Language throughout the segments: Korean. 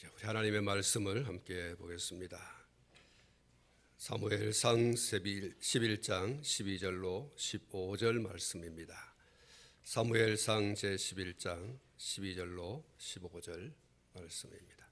우리 하나님의 말씀을 함께 보겠습니다. 사무엘상 11장 12절로 15절 말씀입니다. 사무엘상 제11장 12절로 15절 말씀입니다.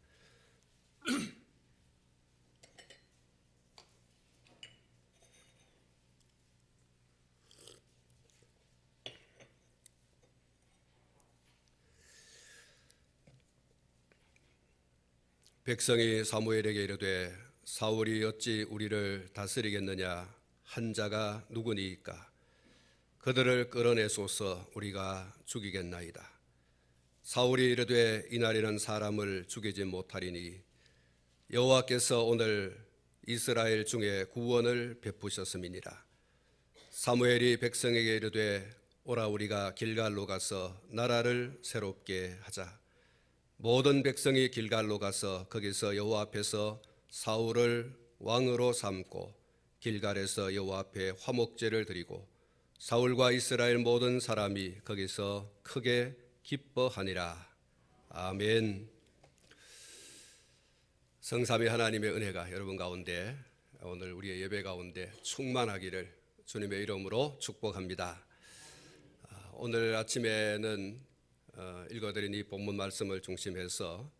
백성이 사무엘에게 이르되 사울이 어찌 우리를 다스리겠느냐, 한 자가 누구니이까? 그들을 끌어내소서, 우리가 죽이겠나이다. 사울이 이르되 이날에는 사람을 죽이지 못하리니 여호와께서 오늘 이스라엘 중에 구원을 베푸셨음이니라. 사무엘이 백성에게 이르되 오라, 우리가 길갈로 가서 나라를 새롭게 하자. 모든 백성이 길갈로 가서 거기서 여호와 앞에서 사울을 왕으로 삼고 길갈에서 여호와 앞에 화목제를 드리고 사울과 이스라엘 모든 사람이 거기서 크게 기뻐하니라. 아멘. 성삼위 하나님의 은혜가 여러분 가운데, 오늘 우리의 예배 가운데 충만하기를 주님의 이름으로 축복합니다. 오늘 아침에는 읽어드린 이 본문 말씀을 중심해서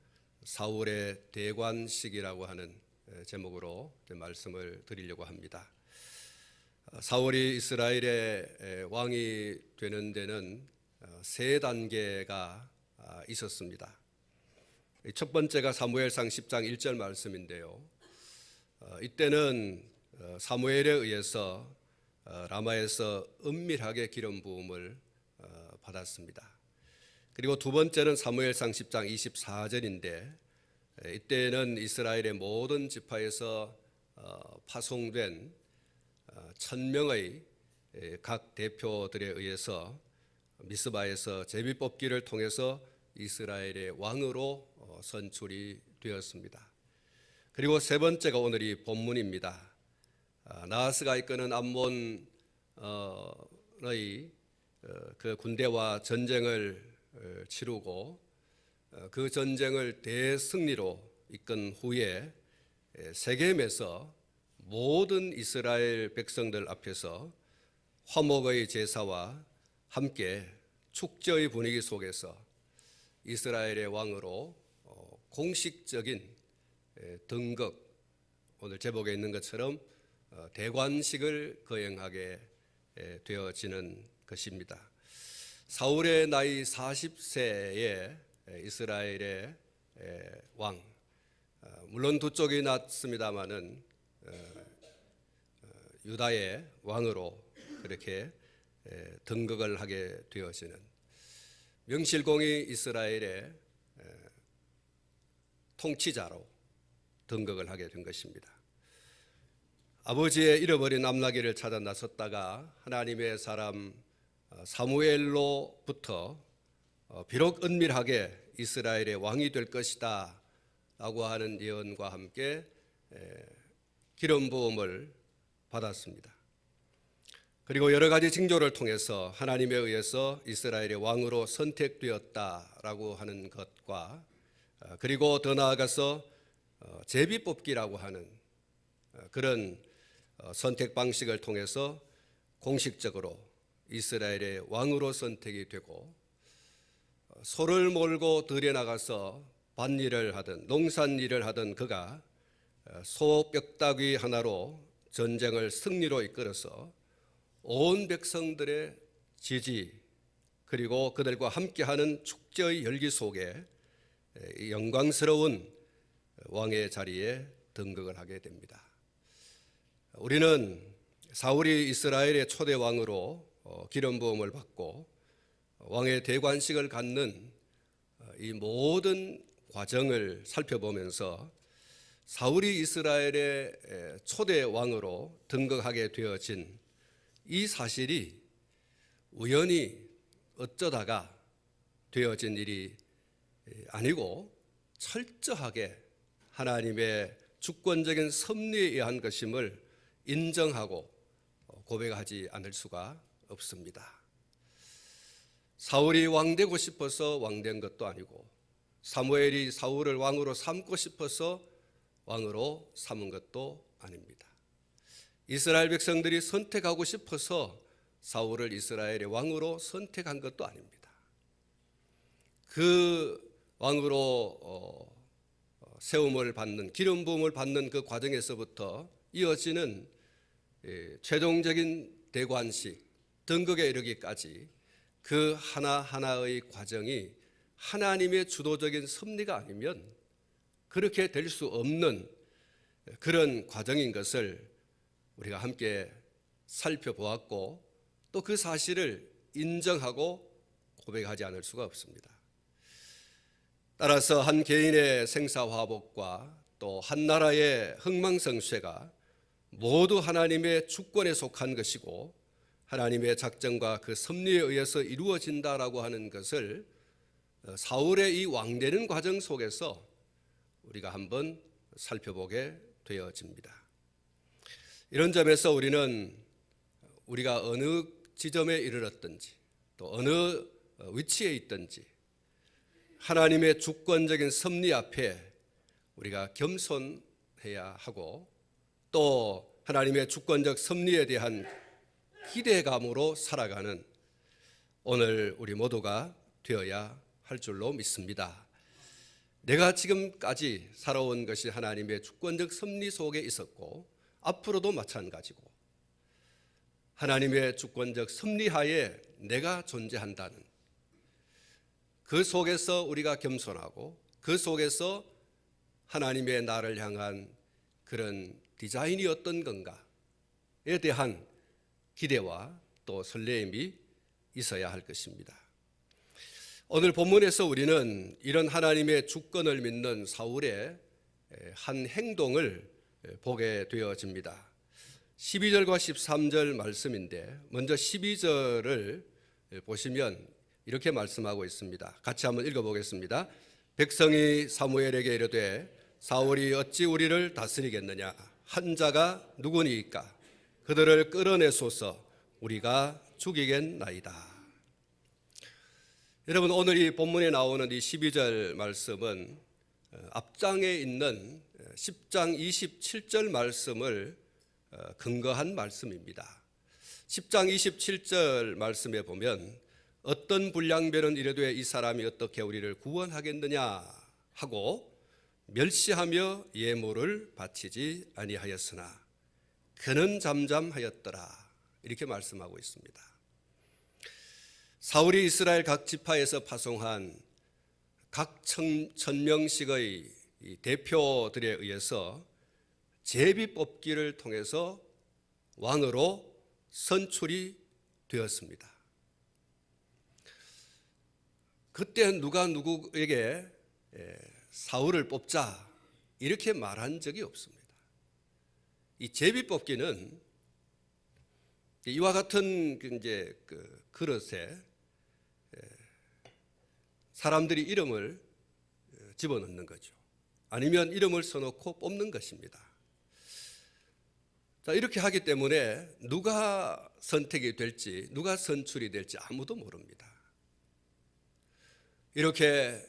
사울의 대관식이라고 하는 제목으로 말씀을 드리려고 합니다. 사울이 이스라엘의 왕이 되는 데는 세 단계가 있었습니다. 첫 번째가 사무엘상 10장 1절 말씀인데요. 이때는 사무엘에 의해서 라마에서 은밀하게 기름 부음을 받았습니다. 그리고 두 번째는 사무엘상 10장 24절인데 이때는 이스라엘의 모든 지파에서 파송된 1000명의 각 대표들에 의해서 미스바에서 제비뽑기를 통해서 이스라엘의 왕으로 선출이 되었습니다. 그리고 세 번째가 오늘 이 본문입니다. 나하스가 이끄는 암몬의 그 군대와 전쟁을 치르고 그 전쟁을 대승리로 이끈 후에 세겜에서 모든 이스라엘 백성들 앞에서 화목의 제사와 함께 축제의 분위기 속에서 이스라엘의 왕으로 공식적인 등극, 오늘 제목에 있는 것처럼 대관식을 거행하게 되어지는 것입니다. 사울의 나이 40세에 이스라엘의 왕, 물론 두 쪽이 났습니다마는 유다의 왕으로 그렇게 등극을 하게 되어지는, 명실공히 이스라엘의 통치자로 등극을 하게 된 것입니다. 아버지의 잃어버린 암나귀를 찾아 나섰다가 하나님의 사람 사무엘로부터 비록 은밀하게 이스라엘의 왕이 될 것이다 라고 하는 예언과 함께 기름 부음을 받았습니다. 그리고 여러 가지 징조를 통해서 하나님에 의해서 이스라엘의 왕으로 선택되었다라고 하는 것과, 그리고 더 나아가서 제비뽑기라고 하는 그런 선택 방식을 통해서 공식적으로 이스라엘의 왕으로 선택이 되고, 소를 몰고 들에 나가서 밭일을 하던, 농산일을 하던 그가 소 뼈다귀 하나로 전쟁을 승리로 이끌어서 온 백성들의 지지, 그리고 그들과 함께하는 축제의 열기 속에 영광스러운 왕의 자리에 등극을 하게 됩니다. 우리는 사울이 이스라엘의 초대 왕으로 기름 부음을 받고 왕의 대관식을 갖는 이 모든 과정을 살펴보면서 사울이 이스라엘의 초대 왕으로 등극하게 되어진 이 사실이 우연히 어쩌다가 되어진 일이 아니고 철저하게 하나님의 주권적인 섭리에 의한 것임을 인정하고 고백하지 않을 수가 없습니다. 사울이 왕되고 싶어서 왕된 것도 아니고 사무엘이 사울을 왕으로 삼고 싶어서 왕으로 삼은 것도 아닙니다. 이스라엘 백성들이 선택하고 싶어서 사울을 이스라엘의 왕으로 선택한 것도 아닙니다. 그 왕으로 세움을 받는, 기름 부음을 받는 그 과정에서부터 이어지는 최종적인 대관식, 등극에 이르기까지 그 하나하나의 과정이 하나님의 주도적인 섭리가 아니면 그렇게 될 수 없는 그런 과정인 것을 우리가 함께 살펴보았고, 또 그 사실을 인정하고 고백하지 않을 수가 없습니다. 따라서 한 개인의 생사화복과 또 한 나라의 흥망성쇠가 모두 하나님의 주권에 속한 것이고 하나님의 작정과 그 섭리에 의해서 이루어진다라고 하는 것을 사울의 이 왕되는 과정 속에서 우리가 한번 살펴보게 되어집니다. 이런 점에서 우리는 우리가 어느 지점에 이르렀든지 또 어느 위치에 있든지 하나님의 주권적인 섭리 앞에 우리가 겸손해야 하고, 또 하나님의 주권적 섭리에 대한 기대감으로 살아가는 오늘 우리 모두가 되어야 할 줄로 믿습니다. 내가 지금까지 살아온 것이 하나님의 주권적 섭리 속에 있었고 앞으로도 마찬가지고, 하나님의 주권적 섭리하에 내가 존재한다는 그 속에서 우리가 겸손하고 그 속에서 하나님의 나를 향한 그런 디자인이 어떤 건가에 대한 기대와 또 설레임이 있어야 할 것입니다. 오늘 본문에서 우리는 이런 하나님의 주권을 믿는 사울의 한 행동을 보게 되어집니다. 12절과 13절 말씀인데, 먼저 12절을 보시면 이렇게 말씀하고 있습니다. 같이 한번 읽어보겠습니다. 백성이 사무엘에게 이르되 사울이 어찌 우리를 다스리겠느냐? 한 자가 누구니이까? 그들을 끌어내소서, 우리가 죽이겠나이다. 여러분, 오늘 이 본문에 나오는 이 12절 말씀은 앞장에 있는 10장 27절 말씀을 근거한 말씀입니다. 10장 27절 말씀에 보면 어떤 불량배는 이르되 이 사람이 어떻게 우리를 구원하겠느냐 하고 멸시하며 예물을 바치지 아니하였으나 그는 잠잠하였더라, 이렇게 말씀하고 있습니다. 사울이 이스라엘 각 지파에서 파송한 각 천명식의 대표들에 의해서 제비 뽑기를 통해서 왕으로 선출이 되었습니다. 그때 누가 누구에게 사울을 뽑자 이렇게 말한 적이 없습니다. 이 제비 뽑기는 이와 같은 이제 그 그릇에 사람들이 이름을 집어넣는 거죠. 아니면 이름을 써놓고 뽑는 것입니다. 자, 이렇게 하기 때문에 누가 선택이 될지, 누가 선출이 될지 아무도 모릅니다. 이렇게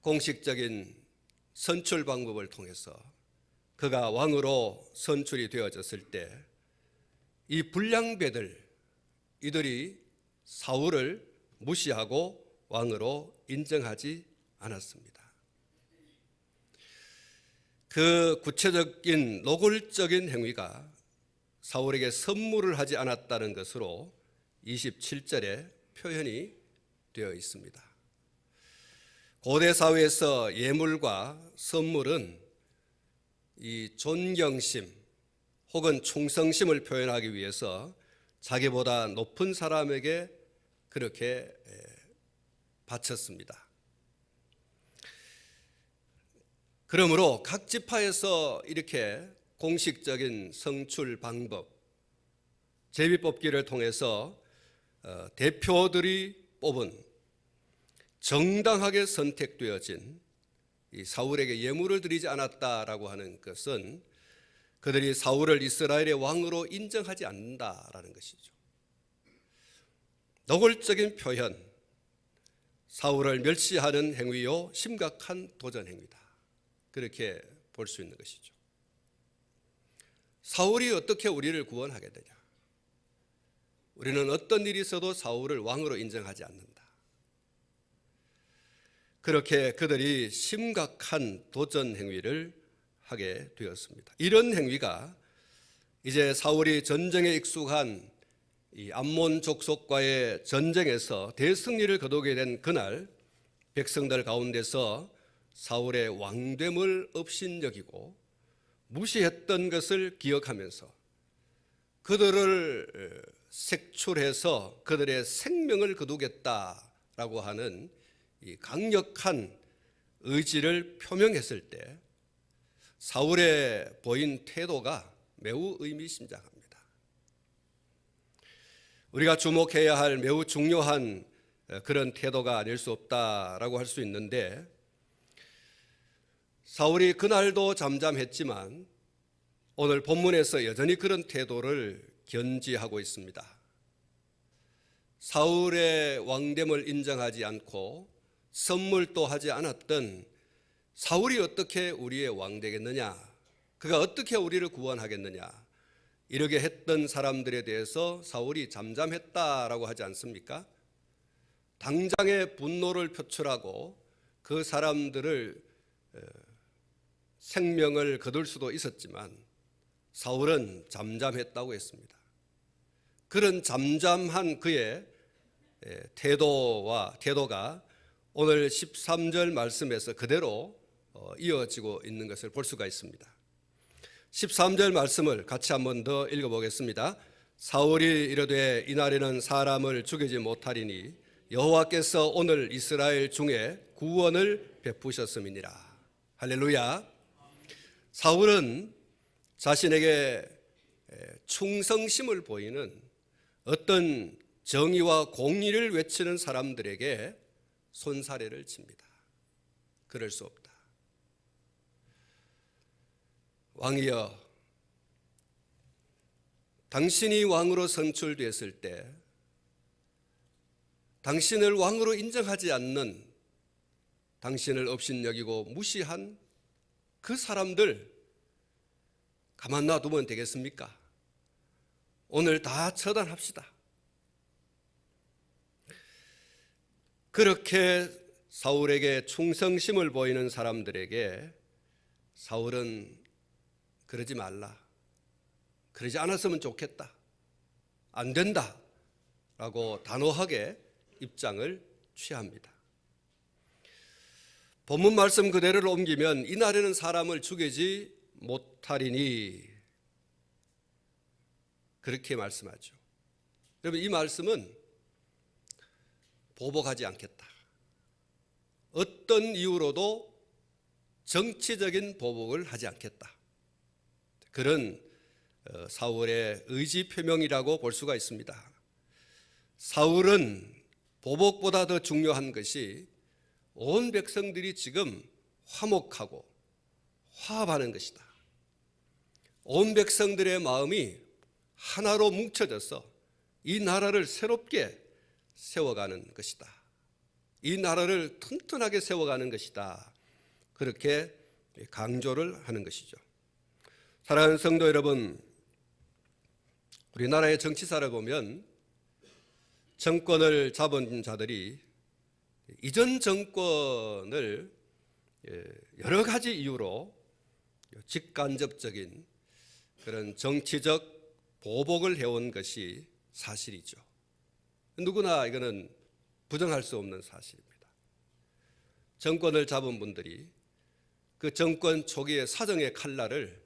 공식적인 선출 방법을 통해서 그가 왕으로 선출이 되어졌을 때 이 불량배들, 이들이 사울을 무시하고 왕으로 인정하지 않았습니다. 그 구체적인 노골적인 행위가 사울에게 선물을 하지 않았다는 것으로 27절에 표현이 되어 있습니다. 고대 사회에서 예물과 선물은 이 존경심 혹은 충성심을 표현하기 위해서 자기보다 높은 사람에게 그렇게 바쳤습니다. 그러므로 각 지파에서 이렇게 공식적인 선출 방법, 제비뽑기를 통해서 대표들이 뽑은 정당하게 선택되어진 이 사울에게 예물을 드리지 않았다라고 하는 것은 그들이 사울을 이스라엘의 왕으로 인정하지 않는다라는 것이죠. 노골적인 표현, 사울을 멸시하는 행위요 심각한 도전 행위다. 그렇게 볼 수 있는 것이죠. 사울이 어떻게 우리를 구원하게 되냐? 우리는 어떤 일이 있어도 사울을 왕으로 인정하지 않는다. 그렇게 그들이 심각한 도전 행위를 하게 되었습니다. 이런 행위가 이제 사울이 전쟁에 익숙한 이 암몬 족속과의 전쟁에서 대승리를 거두게 된 그날 백성들 가운데서 사울의 왕됨을 업신여기고 무시했던 것을 기억하면서 그들을 색출해서 그들의 생명을 거두겠다라고 하는 이 강력한 의지를 표명했을 때 사울의 보인 태도가 매우 의미심장합니다. 우리가 주목해야 할 매우 중요한 그런 태도가 아닐 수 없다라고 할 수 있는데, 사울이 그날도 잠잠했지만 오늘 본문에서 여전히 그런 태도를 견지하고 있습니다. 사울의 왕됨을 인정하지 않고 선물도 하지 않았던 사울이 어떻게 우리의 왕 되겠느냐, 그가 어떻게 우리를 구원하겠느냐, 이렇게 했던 사람들에 대해서 사울이 잠잠했다라고 하지 않습니까? 당장의 분노를 표출하고 그 사람들을 생명을 거둘 수도 있었지만 사울은 잠잠했다고 했습니다. 그런 잠잠한 그의 태도가 오늘 13절 말씀에서 그대로 이어지고 있는 것을 볼 수가 있습니다. 13절 말씀을 같이 한 번 더 읽어보겠습니다. 사울이 이르되 이날에는 사람을 죽이지 못하리니 여호와께서 오늘 이스라엘 중에 구원을 베푸셨음이니라. 할렐루야. 사울은 자신에게 충성심을 보이는 어떤 정의와 공의를 외치는 사람들에게 손사래를 칩니다. 그럴 수 없다. 왕이여, 당신이 왕으로 선출되었을 때 당신을 왕으로 인정하지 않는, 당신을 업신여기고 무시한 그 사람들 가만 놔두면 되겠습니까? 오늘 다 처단합시다. 그렇게 사울에게 충성심을 보이는 사람들에게 사울은 그러지 말라, 그러지 않았으면 좋겠다, 안 된다 라고 단호하게 입장을 취합니다. 본문 말씀 그대로를 옮기면 이날에는 사람을 죽이지 못하리니, 그렇게 말씀하죠. 여러분, 이 말씀은 보복하지 않겠다, 어떤 이유로도 정치적인 보복을 하지 않겠다, 그런 사울의 의지 표명이라고 볼 수가 있습니다. 사울은 보복보다 더 중요한 것이 온 백성들이 지금 화목하고 화합하는 것이다. 온 백성들의 마음이 하나로 뭉쳐져서 이 나라를 새롭게 세워가는 것이다. 이 나라를 튼튼하게 세워가는 것이다. 그렇게 강조를 하는 것이죠. 사랑하는 성도 여러분, 우리나라의 정치사를 보면 정권을 잡은 자들이 이전 정권을 여러 가지 이유로 직간접적인 그런 정치적 보복을 해온 것이 사실이죠. 누구나 이거는 부정할 수 없는 사실입니다. 정권을 잡은 분들이 그 정권 초기의 사정의 칼날을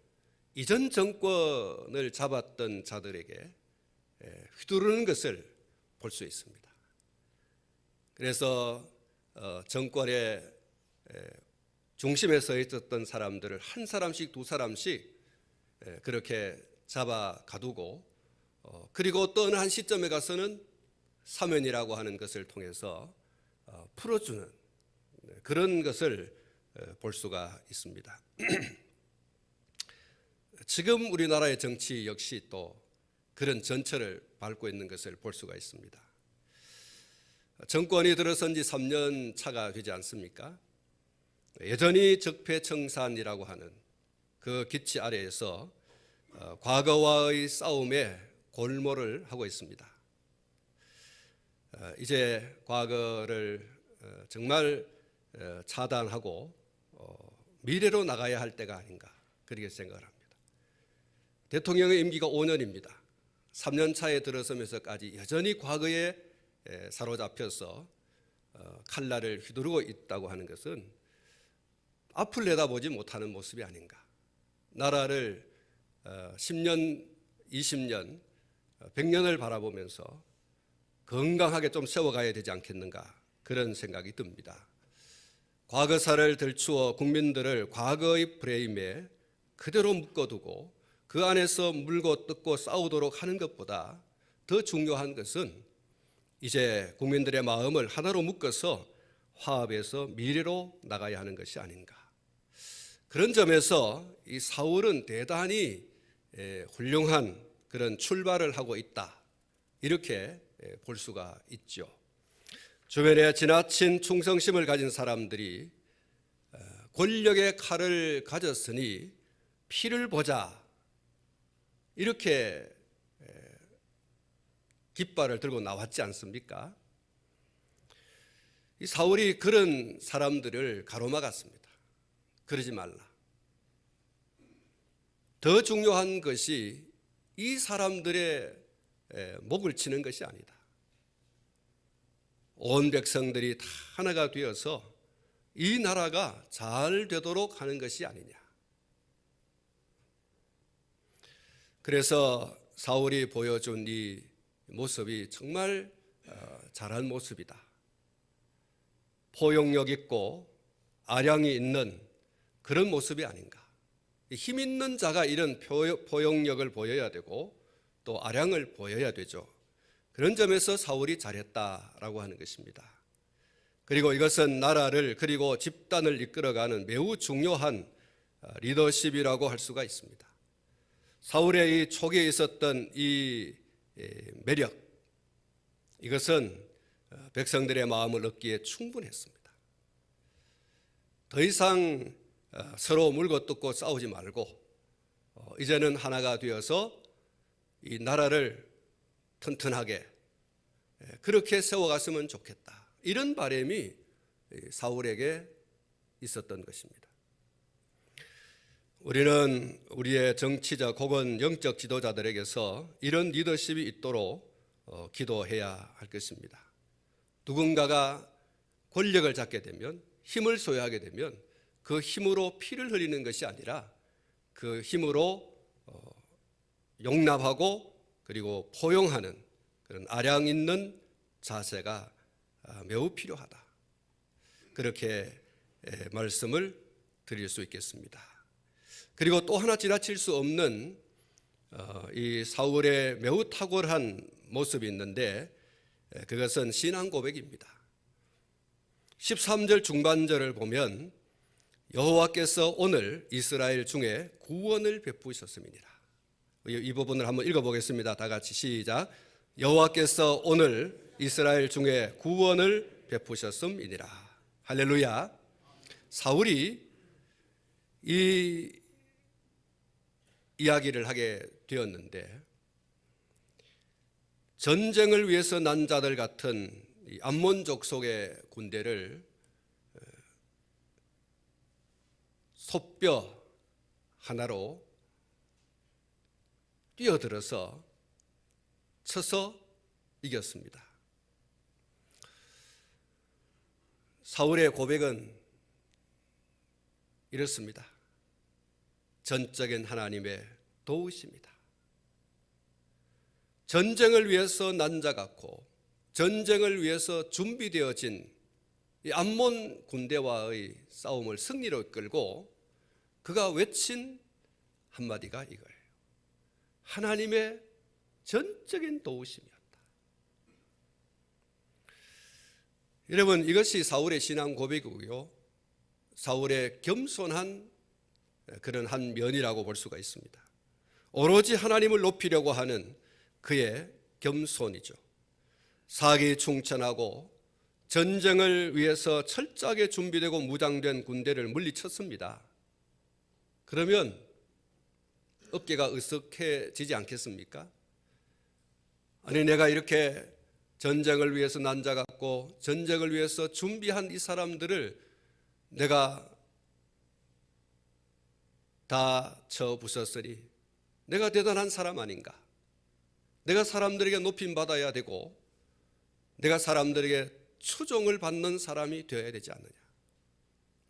이전 정권을 잡았던 자들에게 휘두르는 것을 볼 수 있습니다. 그래서 정권의 중심에 서 있었던 사람들을 한 사람씩 두 사람씩 그렇게 잡아 가두고, 그리고 또 어느 한 시점에 가서는 사면이라고 하는 것을 통해서 풀어주는 그런 것을 볼 수가 있습니다. 지금 우리나라의 정치 역시 또 그런 전철을 밟고 있는 것을 볼 수가 있습니다. 정권이 들어선 지 3년 차가 되지 않습니까? 여전히 적폐청산이라고 하는 그 기치 아래에서 과거와의 싸움에 골몰을 하고 있습니다. 이제 과거를 정말 차단하고 미래로 나가야 할 때가 아닌가 그렇게 생각을 합니다. 대통령의 임기가 5년입니다. 3년 차에 들어서면서까지 여전히 과거에 사로잡혀서 칼날을 휘두르고 있다고 하는 것은 앞을 내다보지 못하는 모습이 아닌가. 나라를 10년, 20년, 100년을 바라보면서 건강하게 좀 세워가야 되지 않겠는가 그런 생각이 듭니다. 과거사를 들추어 국민들을 과거의 프레임에 그대로 묶어두고 그 안에서 물고 뜯고 싸우도록 하는 것보다 더 중요한 것은 이제 국민들의 마음을 하나로 묶어서 화합해서 미래로 나가야 하는 것이 아닌가. 그런 점에서 이 사울은 대단히 훌륭한 그런 출발을 하고 있다. 이렇게 볼 수가 있죠. 주변에 지나친 충성심을 가진 사람들이 권력의 칼을 가졌으니 피를 보자. 이렇게 깃발을 들고 나왔지 않습니까? 이 사울이 그런 사람들을 가로막았습니다. 그러지 말라. 더 중요한 것이 이 사람들의 목을 치는 것이 아니다. 온 백성들이 다 하나가 되어서 이 나라가 잘 되도록 하는 것이 아니냐. 그래서 사울이 보여준 이 모습이 정말 잘한 모습이다. 포용력 있고 아량이 있는 그런 모습이 아닌가. 힘 있는 자가 이런 포용력을 보여야 되고 또 아량을 보여야 되죠. 그런 점에서 사울이 잘했다라고 하는 것입니다. 그리고 이것은 나라를 그리고 집단을 이끌어가는 매우 중요한 리더십이라고 할 수가 있습니다. 사울의 이 초기에 있었던 이 매력, 이것은 백성들의 마음을 얻기에 충분했습니다. 더 이상 서로 물고 뜯고 싸우지 말고 이제는 하나가 되어서 이 나라를 튼튼하게 그렇게 세워갔으면 좋겠다. 이런 바람이 사울에게 있었던 것입니다. 우리는 우리의 정치적 혹은 영적 지도자들에게서 이런 리더십이 있도록 기도해야 할 것입니다. 누군가가 권력을 잡게 되면, 힘을 소유하게 되면 그 힘으로 피를 흘리는 것이 아니라 그 힘으로 용납하고 그리고 포용하는 그런 아량 있는 자세가 매우 필요하다. 그렇게 말씀을 드릴 수 있겠습니다. 그리고 또 하나 지나칠 수 없는 이 사울의 매우 탁월한 모습이 있는데 그것은 신앙 고백입니다. 13절 중반절을 보면 여호와께서 오늘 이스라엘 중에 구원을 베푸셨음이니라. 이 부분을 한번 읽어보겠습니다. 다 같이 시작. 여호와께서 오늘 이스라엘 중에 구원을 베푸셨음이니라. 할렐루야. 사울이 이 이야기를 하게 되었는데 전쟁을 위해서 난 자들 같은 이 암몬 족속의 군대를 솥뼈 하나로 뛰어들어서 쳐서 이겼습니다. 사울의 고백은 이렇습니다. 전적인 하나님의 도우심이다. 전쟁을 위해서 난 자 같고 전쟁을 위해서 준비되어진 이 암몬 군대와의 싸움을 승리로 이끌고 그가 외친 한마디가 이거예요. 하나님의 전적인 도우심이었다. 여러분, 이것이 사울의 신앙 고백이고요, 사울의 겸손한 그런 한 면이라고 볼 수가 있습니다. 오로지 하나님을 높이려고 하는 그의 겸손이죠. 사기 충천하고 전쟁을 위해서 철저하게 준비되고 무장된 군대를 물리쳤습니다. 그러면 어깨가 으쓱해지지 않겠습니까? 아니, 내가 이렇게 전쟁을 위해서 난자같고 전쟁을 위해서 준비한 이 사람들을 내가 다 쳐 부쉈으니 내가 대단한 사람 아닌가? 내가 사람들에게 높임받아야 되고 내가 사람들에게 추종을 받는 사람이 되어야 되지 않느냐?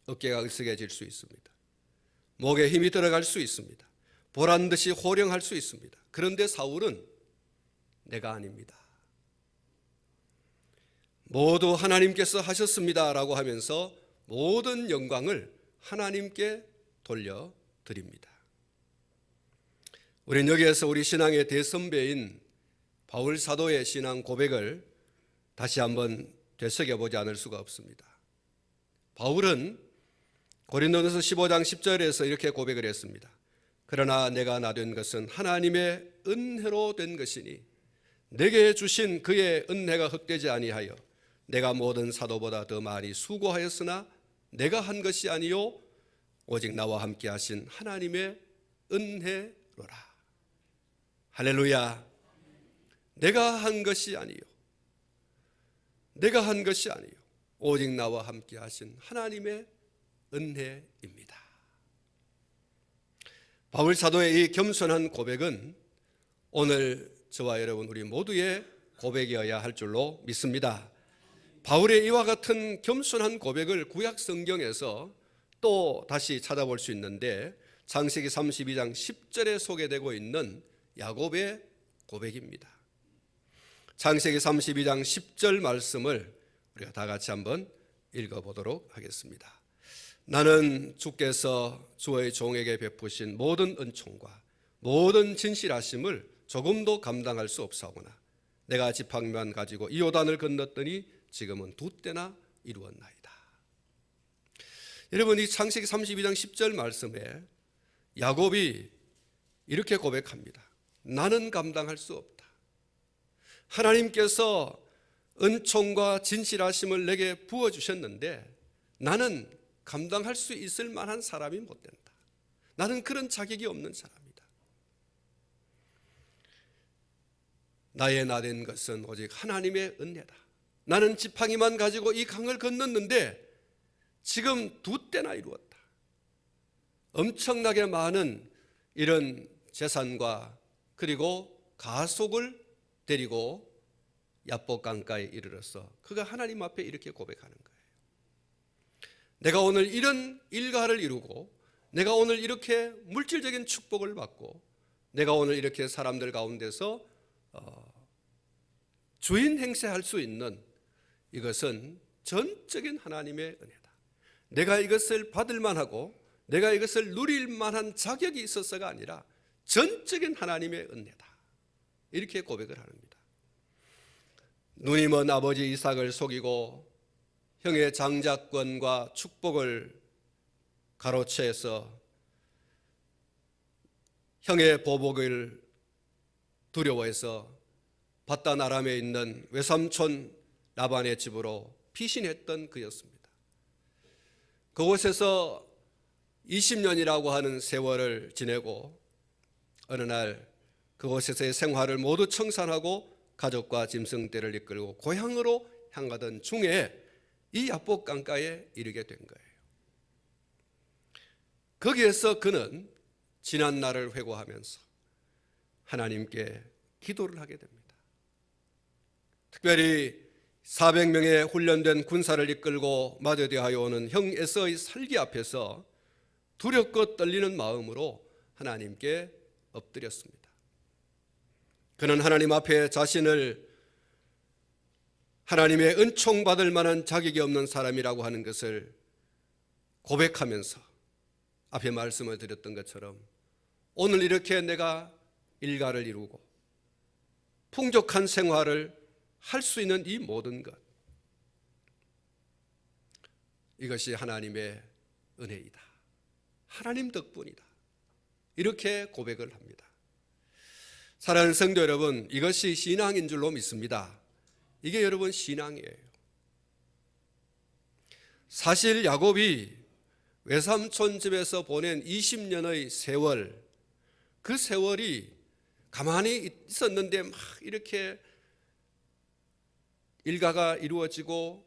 어깨가 으쓱해질 수 있습니다. 목에 힘이 들어갈 수 있습니다. 보란듯이 호령할 수 있습니다. 그런데 사울은 내가 아닙니다. 모두 하나님께서 하셨습니다라고 하면서 모든 영광을 하나님께 돌려드립니다. 우리는 여기에서 우리 신앙의 대선배인 바울 사도의 신앙 고백을 다시 한번 되새겨보지 않을 수가 없습니다. 바울은 고린도전서 15장 10절에서 이렇게 고백을 했습니다. 그러나 내가 나된 것은 하나님의 은혜로 된 것이니 내게 주신 그의 은혜가 헛되지 아니하여 내가 모든 사도보다 더 많이 수고하였으나 내가 한 것이 아니요 오직 나와 함께 하신 하나님의 은혜로라. 할렐루야. 내가 한 것이 아니요 오직 나와 함께 하신 하나님의 은혜입니다. 바울 사도의 이 겸손한 고백은 오늘 저와 여러분 우리 모두의 고백이어야 할 줄로 믿습니다. 바울의 이와 같은 겸손한 고백을 구약 성경에서 또 다시 찾아볼 수 있는데 창세기 32장 10절에 소개되고 있는 야곱의 고백입니다. 창세기 32장 10절 말씀을 우리가 다 같이 한번 읽어보도록 하겠습니다. 나는 주께서 주의 종에게 베푸신 모든 은총과 모든 진실하심을 조금도 감당할 수 없사오나 내가 지팡이만 가지고 이 요단을 건넜더니 지금은 2때나 이루었나이다. 여러분, 이 창세기 32장 10절 말씀에 야곱이 이렇게 고백합니다. 나는 감당할 수 없다. 하나님께서 은총과 진실하심을 내게 부어주셨는데 나는 감당할 수 있을 만한 사람이 못 된다. 나는 그런 자격이 없는 사람이다. 나의 나된 것은 오직 하나님의 은혜다. 나는 지팡이만 가지고 이 강을 건넜는데 지금 2때나 이루었다. 엄청나게 많은 이런 재산과 그리고 가속을 데리고 야복 강가에 이르러서 그가 하나님 앞에 이렇게 고백하는 거예요. 내가 오늘 이런 일가를 이루고 내가 오늘 이렇게 물질적인 축복을 받고 내가 오늘 이렇게 사람들 가운데서 주인 행세할 수 있는 이것은 전적인 하나님의 은혜다. 내가 이것을 받을 만하고 내가 이것을 누릴 만한 자격이 있어서가 아니라 전적인 하나님의 은혜다. 이렇게 고백을 합니다. 눈이 먼 아버지 이삭을 속이고 형의 장자권과 축복을 가로채서 형의 보복을 두려워해서 바단 아람에 있는 외삼촌 라반의 집으로 피신했던 그였습니다. 그곳에서 20년이라고 하는 세월을 지내고 어느 날 그곳에서의 생활을 모두 청산하고 가족과 짐승떼를 이끌고 고향으로 향하던 중에 이 야복 강가에 이르게 된 거예요. 거기에서 그는 지난 날을 회고하면서 하나님께 기도를 하게 됩니다. 특별히 400명의 훈련된 군사를 이끌고 마주대하여 오는 형 에서의 살기 앞에서 두렵고 떨리는 마음으로 하나님께 엎드렸습니다. 그는 하나님 앞에 자신을 하나님의 은총 받을 만한 자격이 없는 사람이라고 하는 것을 고백하면서 앞에 말씀을 드렸던 것처럼 오늘 이렇게 내가 일가를 이루고 풍족한 생활을 할 수 있는 이 모든 것, 이것이 하나님의 은혜이다. 하나님 덕분이다. 이렇게 고백을 합니다. 사랑하는 성도 여러분, 이것이 신앙인 줄로 믿습니다. 이게 여러분 신앙이에요. 사실 야곱이 외삼촌 집에서 보낸 20년의 세월, 그 세월이 가만히 있었는데 막 이렇게 일가가 이루어지고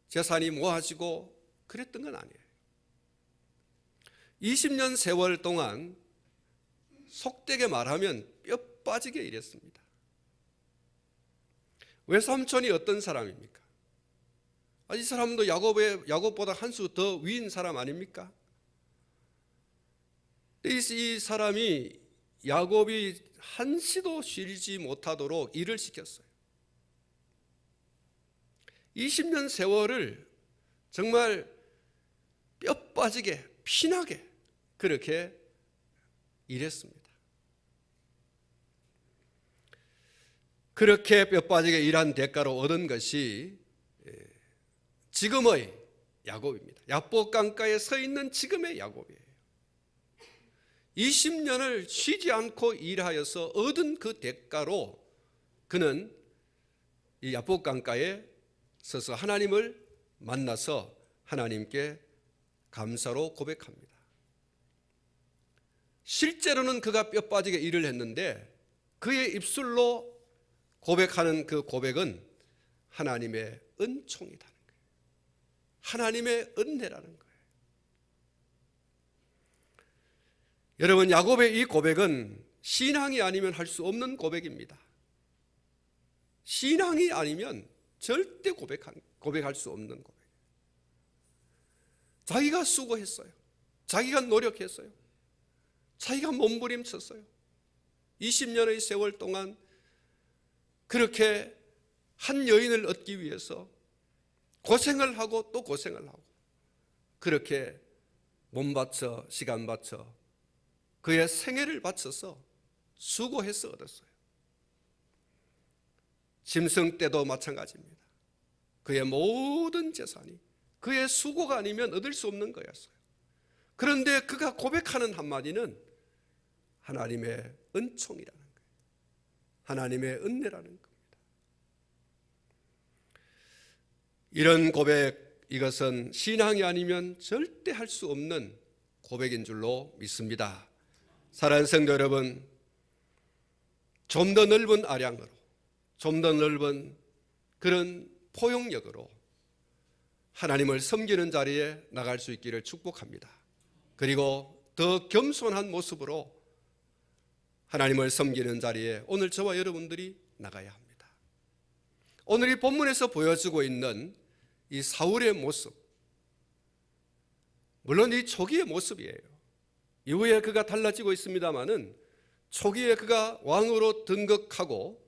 재산이 모아지고 그랬던 건 아니에요. 20년 세월 동안 속되게 말하면 뼈 빠지게 일했습니다. 외삼촌이 어떤 사람입니까? 이 사람도 야곱보다 한 수 더 위인 사람 아닙니까? 이 사람이 야곱이 한시도 쉬지 못하도록 일을 시켰어요. 20년 세월을 정말 뼈 빠지게 피나게 그렇게 일했습니다. 그렇게 뼈 빠지게 일한 대가로 얻은 것이 지금의 야곱입니다. 야복 강가에 서 있는 지금의 야곱이에요. 20년을 쉬지 않고 일하여서 얻은 그 대가로 그는 이 야복 강가에 서서 하나님을 만나서 하나님께 감사로 고백합니다. 실제로는 그가 뼈 빠지게 일을 했는데 그의 입술로 고백하는 그 고백은 하나님의 은총이라는 거예요. 하나님의 은혜라는 거예요. 여러분, 야곱의 이 고백은 신앙이 아니면 할 수 없는 고백입니다. 신앙이 아니면 절대 고백할 수 없는 고백. 자기가 수고했어요. 자기가 노력했어요. 자기가 몸부림쳤어요. 20년의 세월 동안 그렇게 한 여인을 얻기 위해서 고생을 하고 또 고생을 하고 그렇게 몸 바쳐 시간 바쳐 그의 생애를 바쳐서 수고해서 얻었어요. 짐승 때도 마찬가지입니다. 그의 모든 재산이 그의 수고가 아니면 얻을 수 없는 거였어요. 그런데 그가 고백하는 한마디는 하나님의 은총이라는 거예요. 하나님의 은혜라는 겁니다. 이런 고백, 이것은 신앙이 아니면 절대 할 수 없는 고백인 줄로 믿습니다. 사랑하는 성도 여러분, 좀 더 넓은 아량으로, 좀 더 넓은 그런 포용력으로 하나님을 섬기는 자리에 나갈 수 있기를 축복합니다. 그리고 더 겸손한 모습으로 하나님을 섬기는 자리에 오늘 저와 여러분들이 나가야 합니다. 오늘 이 본문에서 보여주고 있는 이 사울의 모습, 물론 이 초기의 모습이에요. 이후에 그가 달라지고 있습니다마는 초기에 그가 왕으로 등극하고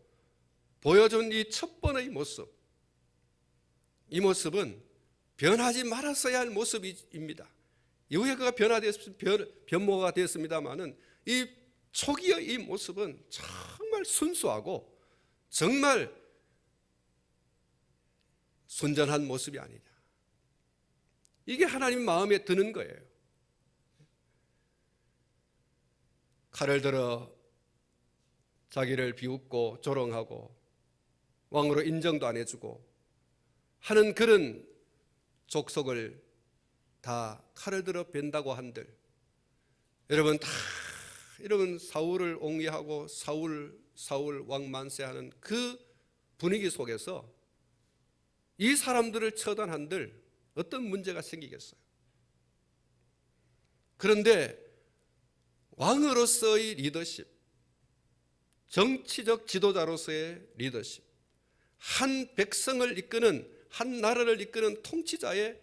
보여준 이 첫 번의 모습, 이 모습은 변하지 말았어야 할 모습입니다. 이후에 그가 변모가 되었습니다마는 이 초기의 이 모습은 정말 순수하고 정말 순전한 모습이 아니냐. 이게 하나님 마음에 드는 거예요. 칼을 들어 자기를 비웃고 조롱하고 왕으로 인정도 안 해주고 하는 그런 족속을 다 칼을 들어 벤다고 한들, 여러분 다 여러분 사울을 옹리하고 사울 왕 만세하는 그 분위기 속에서 이 사람들을 처단한들 어떤 문제가 생기겠어요? 그런데 왕으로서의 리더십, 정치적 지도자로서의 리더십, 한 백성을 이끄는, 한 나라를 이끄는 통치자의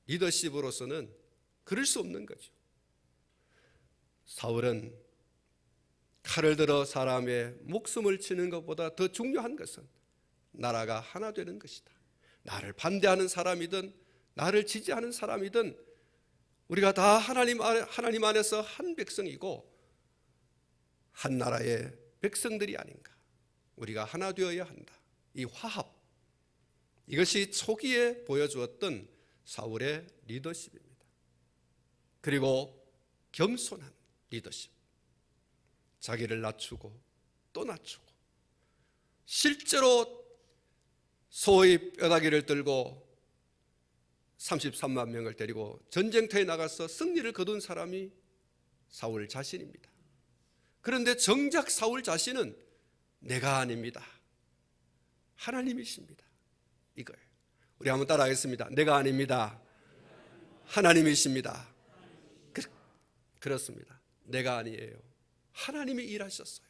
리더십으로서는 그럴 수 없는 거죠. 사울은 칼을 들어 사람의 목숨을 치는 것보다 더 중요한 것은 나라가 하나 되는 것이다. 나를 반대하는 사람이든 나를 지지하는 사람이든 우리가 다 하나님 안에서 한 백성이고 한 나라의 백성들이 아닌가. 우리가 하나 되어야 한다. 이 화합, 이것이 초기에 보여주었던 사울의 리더십입니다. 그리고 겸손한 리더십, 자기를 낮추고 또 낮추고 실제로 소의 뼈다귀를 들고 33만 명을 데리고 전쟁터에 나가서 승리를 거둔 사람이 사울 자신입니다. 그런데 정작 사울 자신은 내가 아닙니다. 하나님이십니다. 이거예요. 우리 한번 따라하겠습니다. 내가 아닙니다. 하나님이십니다. 그렇습니다. 내가 아니에요. 하나님이 일하셨어요.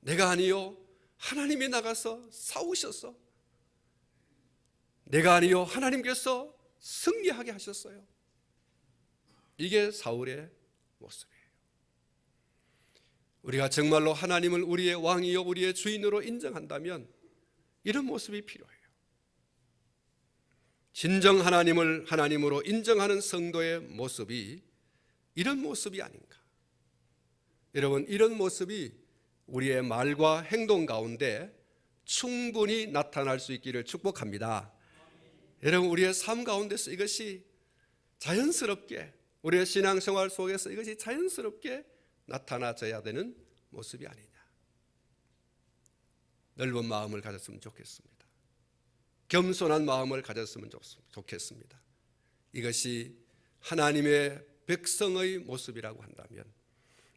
내가 아니요. 하나님이 나가서 싸우셔서, 내가 아니요. 하나님께서 승리하게 하셨어요. 이게 사울의 모습이에요. 우리가 정말로 하나님을 우리의 왕이요 우리의 주인으로 인정한다면 이런 모습이 필요해요. 진정 하나님을 하나님으로 인정하는 성도의 모습이 이런 모습이 아닌가. 여러분, 이런 모습이 우리의 말과 행동 가운데 충분히 나타날 수 있기를 축복합니다. 여러분, 우리의 삶 가운데서 이것이 자연스럽게, 우리의 신앙생활 속에서 이것이 자연스럽게 나타나져야 되는 모습이 아니냐. 넓은 마음을 가졌으면 좋겠습니다. 겸손한 마음을 가졌으면 좋겠습니다. 이것이 하나님의 백성의 모습이라고 한다면,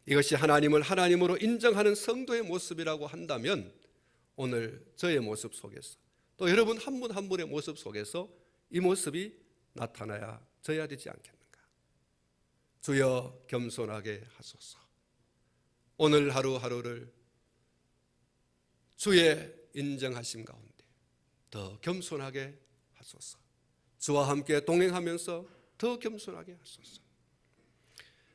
이것이 하나님을 하나님으로 인정하는 성도의 모습이라고 한다면, 오늘 저의 모습 속에서 또 여러분 한 분 한 분의 모습 속에서 이 모습이 나타나야 되지 않겠는가. 주여 겸손하게 하소서. 오늘 하루하루를 주의 인정하심 가운데 더 겸손하게 하소서. 주와 함께 동행하면서 더 겸손하게 하소서.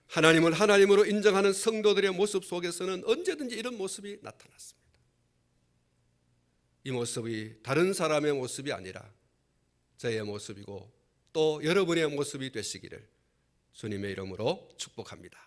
하나님을 하나님으로 인정하는 성도들의 모습 속에서는 언제든지 이런 모습이 나타났습니다. 이 모습이 다른 사람의 모습이 아니라 저의 모습이고 또 여러분의 모습이 되시기를 주님의 이름으로 축복합니다.